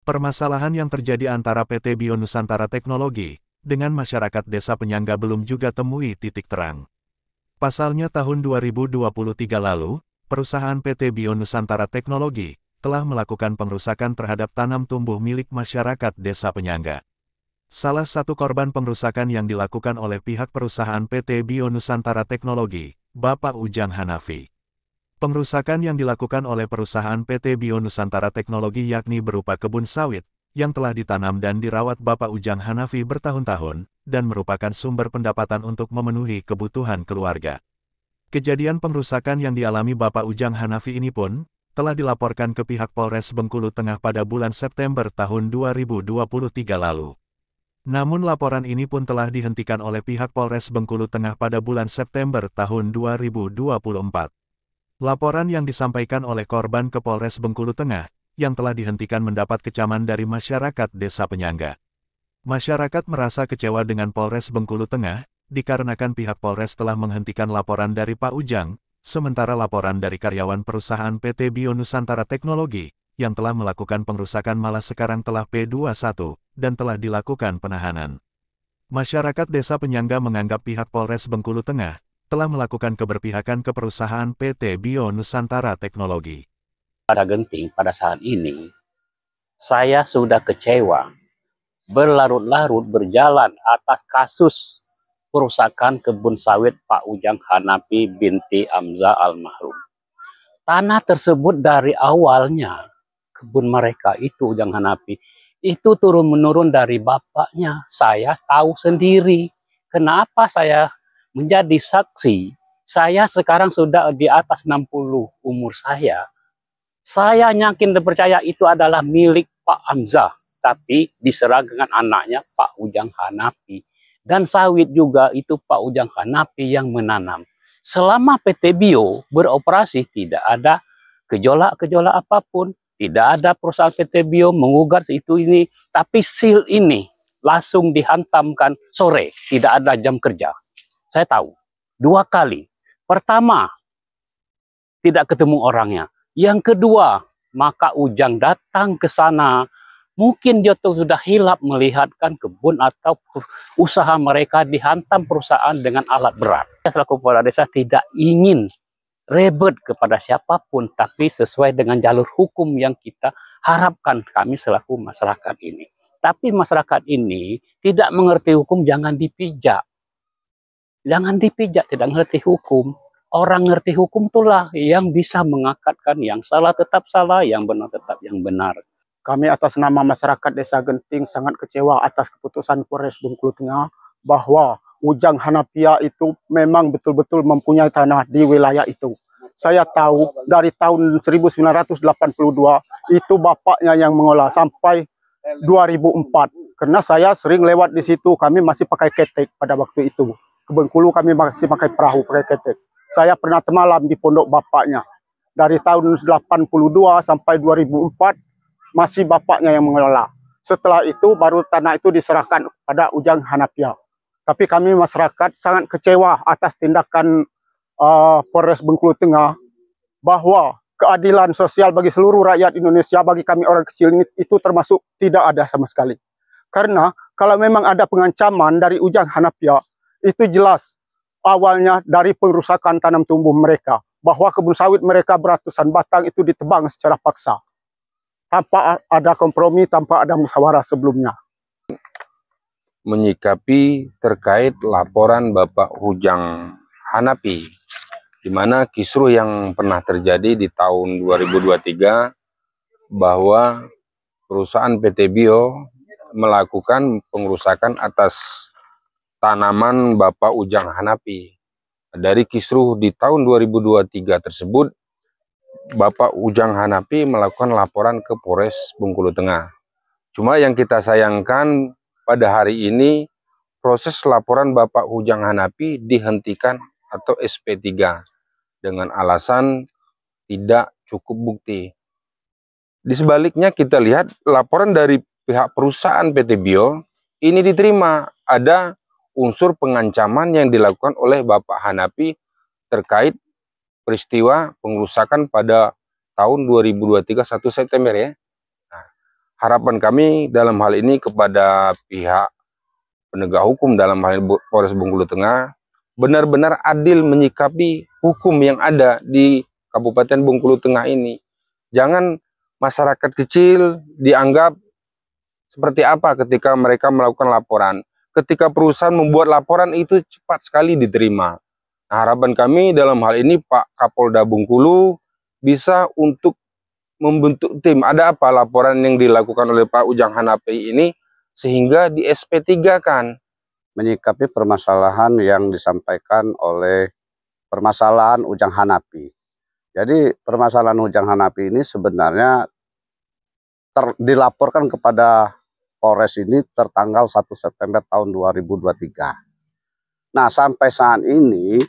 Permasalahan yang terjadi antara PT Bio Nusantara Teknologi dengan masyarakat desa penyangga belum juga temui titik terang. Pasalnya tahun 2023 lalu, perusahaan PT Bio Nusantara Teknologi telah melakukan pengrusakan terhadap tanam tumbuh milik masyarakat desa penyangga. Salah satu korban pengrusakan yang dilakukan oleh pihak perusahaan PT Bio Nusantara Teknologi, Bapak Ujang Hanafi. Pengrusakan yang dilakukan oleh perusahaan PT Bio Nusantara Teknologi yakni berupa kebun sawit, yang telah ditanam dan dirawat Bapak Ujang Hanafi bertahun-tahun, dan merupakan sumber pendapatan untuk memenuhi kebutuhan keluarga. Kejadian pengrusakan yang dialami Bapak Ujang Hanafi ini pun, telah dilaporkan ke pihak Polres Bengkulu Tengah pada bulan September tahun 2023 lalu. Namun laporan ini pun telah dihentikan oleh pihak Polres Bengkulu Tengah pada bulan September tahun 2024. Laporan yang disampaikan oleh korban ke Polres Bengkulu Tengah, yang telah dihentikan mendapat kecaman dari masyarakat desa penyangga. Masyarakat merasa kecewa dengan Polres Bengkulu Tengah, dikarenakan pihak Polres telah menghentikan laporan dari Pak Ujang, sementara laporan dari karyawan perusahaan PT Bio Nusantara Teknologi, yang telah melakukan pengrusakan malah sekarang telah P21, dan telah dilakukan penahanan. Masyarakat desa penyangga menganggap pihak Polres Bengkulu Tengah, telah melakukan keberpihakan ke perusahaan PT Bio Nusantara Teknologi. Pada genting pada saat ini, saya sudah kecewa, berlarut-larut berjalan atas kasus perusakan kebun sawit Pak Ujang Hanafi binti Amza almarhum. Tanah tersebut dari awalnya, kebun mereka itu Ujang Hanafi, itu turun-menurun dari bapaknya. Saya tahu sendiri. Kenapa saya menjadi saksi? Saya sekarang sudah di atas 60 umur saya. Saya yakin dan percaya itu adalah milik Pak Amzah, tapi diserah dengan anaknya Pak Ujang Hanafi. Dan sawit juga itu Pak Ujang Hanafi yang menanam. Selama PT Bio beroperasi tidak ada gejolak-gejolak apapun. Tidak ada perusahaan PT Bio mengugat itu ini. Tapi seal ini langsung dihantamkan sore. Tidak ada jam kerja. Saya tahu. 2 kali. Pertama, tidak ketemu orangnya. Yang kedua, maka Ujang datang ke sana. Mungkin dia tuh sudah hilap melihatkan kebun atau usaha mereka dihantam perusahaan dengan alat berat. Saya selaku kepala desa tidak ingin ribet kepada siapapun, tapi sesuai dengan jalur hukum yang kita harapkan kami selaku masyarakat ini. Tapi masyarakat ini tidak mengerti hukum, jangan dipijak. Jangan dipijak, tidak mengerti hukum. Orang ngerti hukum itulah yang bisa mengakatkan yang salah tetap salah, yang benar tetap yang benar. Kami atas nama masyarakat Desa Genting sangat kecewa atas keputusan Polres Bengkulu Tengah bahwa Ujang Hanafia itu memang betul-betul mempunyai tanah di wilayah itu. Saya tahu dari tahun 1982 itu bapaknya yang mengolah sampai 2004. Karena saya sering lewat di situ, kami masih pakai ketek pada waktu itu. Ke Bengkulu kami masih pakai perahu, pakai ketek. Saya pernah temalam di pondok bapaknya. Dari tahun 82 sampai 2004 masih bapaknya yang mengelola. Setelah itu baru tanah itu diserahkan pada Ujang Hanafia. Tapi kami masyarakat sangat kecewa atas tindakan Polres Bengkulu Tengah bahwa keadilan sosial bagi seluruh rakyat Indonesia, bagi kami orang kecil ini itu termasuk tidak ada sama sekali. Karena kalau memang ada pengancaman dari Ujang Hanafia, itu jelas awalnya dari pengrusakan tanam tumbuh mereka, bahwa kebun sawit mereka beratusan batang itu ditebang secara paksa tanpa ada kompromi, tanpa ada musyawarah sebelumnya. Menyikapi terkait laporan Bapak Ujang Hanafi, di mana kisruh yang pernah terjadi di tahun 2023 bahwa perusahaan PT Bio melakukan pengrusakan atas tanaman Bapak Ujang Hanafi. Dari kisruh di tahun 2023 tersebut, Bapak Ujang Hanafi melakukan laporan ke Polres Bengkulu Tengah. Cuma yang kita sayangkan pada hari ini, proses laporan Bapak Ujang Hanafi dihentikan atau SP3 dengan alasan tidak cukup bukti. Di sebaliknya kita lihat laporan dari pihak perusahaan PT Bio ini diterima, ada unsur pengancaman yang dilakukan oleh Bapak Hanafi terkait peristiwa pengrusakan pada tahun 2023 1 September ya. Nah, harapan kami dalam hal ini kepada pihak penegak hukum dalam hal ini Polres Bengkulu Tengah benar-benar adil menyikapi hukum yang ada di Kabupaten Bengkulu Tengah ini. Jangan masyarakat kecil dianggap seperti apa ketika mereka melakukan laporan. Ketika perusahaan membuat laporan itu cepat sekali diterima. Nah, harapan kami dalam hal ini Pak Kapolda Bengkulu bisa untuk membentuk tim. Ada apa laporan yang dilakukan oleh Pak Ujang Hanapi ini sehingga di SP3 kan? Menyikapi permasalahan yang disampaikan oleh permasalahan Ujang Hanapi. Jadi permasalahan Ujang Hanapi ini sebenarnya dilaporkan kepada Polres ini tertanggal 1 September tahun 2023. Nah, sampai saat ini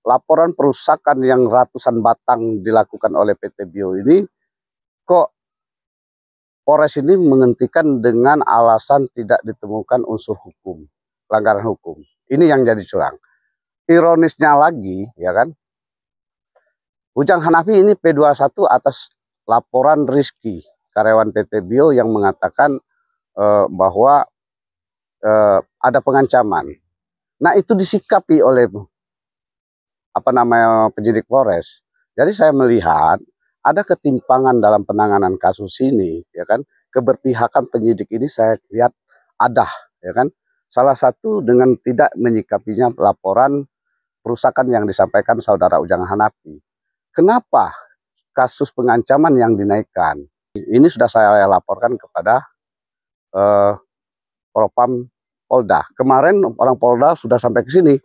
laporan perusakan yang ratusan batang dilakukan oleh PT Bio ini kok Polres ini menghentikan dengan alasan tidak ditemukan unsur hukum, pelanggaran hukum. Ini yang jadi curang. Ironisnya lagi, ya kan, Ujang Hanapi ini P21 atas laporan Rizky, karyawan PT Bio yang mengatakan bahwa ada pengancaman. Nah, itu disikapi oleh penyidik Polres. Jadi saya melihat ada ketimpangan dalam penanganan kasus ini, ya kan? Keberpihakan penyidik ini saya lihat ada, ya kan? Salah satu dengan tidak menyikapinya laporan perusakan yang disampaikan saudara Ujang Hanapi. Kenapa kasus pengancaman yang dinaikkan? Ini sudah saya laporkan kepada Propam Polda. Kemarin orang Polda sudah sampai ke sini,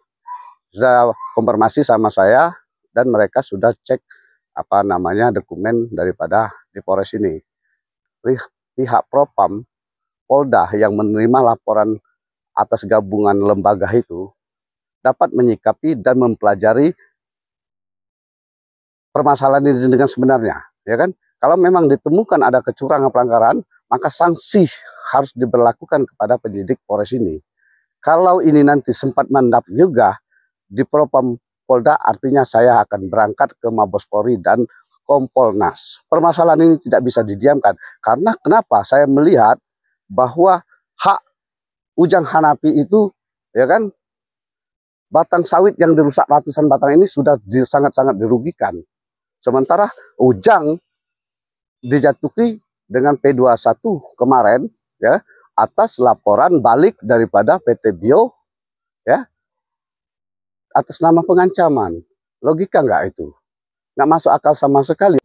sudah konfirmasi sama saya dan mereka sudah cek dokumen daripada di Polres ini. Pihak Propam Polda yang menerima laporan atas gabungan lembaga itu dapat menyikapi dan mempelajari permasalahan ini dengan sebenarnya, ya kan? Kalau memang ditemukan ada kecurangan pelanggaran, maka sanksi harus diberlakukan kepada penyidik Polres ini. Kalau ini nanti sempat mandap juga di Propam Polda, artinya saya akan berangkat ke Mabes Polri dan Kompolnas. Permasalahan ini tidak bisa didiamkan. Karena kenapa? Saya melihat bahwa hak Ujang Hanapi itu, ya kan, batang sawit yang dirusak ratusan batang ini sudah sangat-sangat dirugikan. Sementara Ujang dijatuhi dengan P21 kemarin, ya, atas laporan balik daripada PT Bio, ya, atas nama pengancaman. Logika nggak itu? Nggak masuk akal sama sekali.